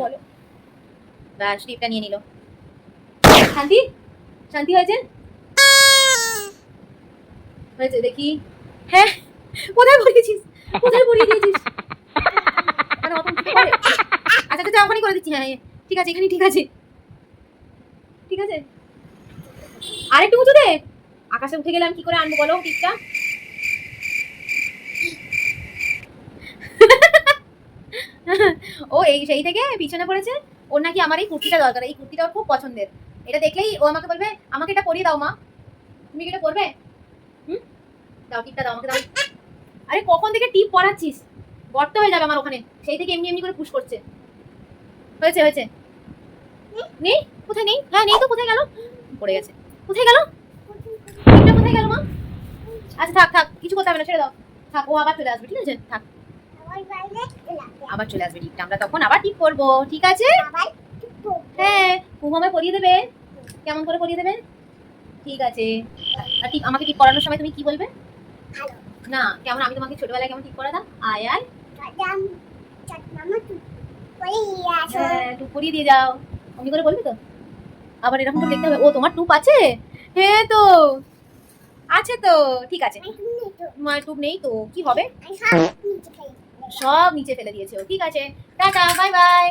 বলো। ব্যাস টিপটা নিয়ে নিল। শান্তি শান্তি হয়েছে? হয়েছে দেখি। হ্যাঁ কোথায় পড়িয়েছিস? কোথায় পড়িয়ে দিয়েছিস? মানে অত উঁচুতে করে? আচ্ছা আচ্ছা ওখানেই করে দিচ্ছি। হ্যাঁ ঠিক আছে এখানেই ঠিক আছে। ঠিক আছে আরেকটু উঁচুতে। আকাশে উঠে গেলাম কি করে আনবো বলো টিপটা? ও এই সেই থেকে পিছনে পড়েছে। ওর নাকি আমার এই কুর্তিটা দরকার, এই কুর্তিটা ওর খুব পছন্দের। এটা দেখলেই ও আমাকে বলবে আমাকে এটা পরিয়ে দাও মা। তুমি কি এটা পরবে? হুম দাও টিপটা দাও আমাকে দাও। আরে কখন থেকে টিপ পরাচ্ছিস? গর্ত হয়ে যাবে আমার ওখানে। সেই থেকে এমনি এমনি করে পুশ করছে। হয়েছে হয়েছে। নেই কোথায় নেই? হ্যাঁ নেই তো কোথায় গেল? পড়ে গেছে। কোথায় গেল? টিপটা কোথায় গেল মা? আচ্ছা থাক থাক কিছু করতে হবে না ছেড়ে দাও। থাক ও আবার চলে আসবে ঠিক আছে থাক। আবার চলে আসবে টিপটা, আমরা তখন আবার টিপ করবো ঠিক আছে? হ্যাঁ কুহু আমায় পরিয়ে দেবে। কেমন করে পরিয়ে দেবে? ঠিক আছে। আর টিপ আমাকে টিপ করানোর সময় তুমি কি বলবে? না কেমন আমি তোমাকে ছোটবেলায় কেমন টিপ করাতাম? আয় আয় হ্যাঁ টুপ পরিয়ে দিয়ে যাও। অমনি করে বলবি তো? আবার এরকম করে দেখতে হবে। ও তোমার টুপ আছে? হ্যাঁ তো আছে তো ঠিক আছে। মায়ের টুপ নেই তো কি হবে? সব নিচে ফেলে দিয়েছে ও ঠিক আছে। Tata bye bye.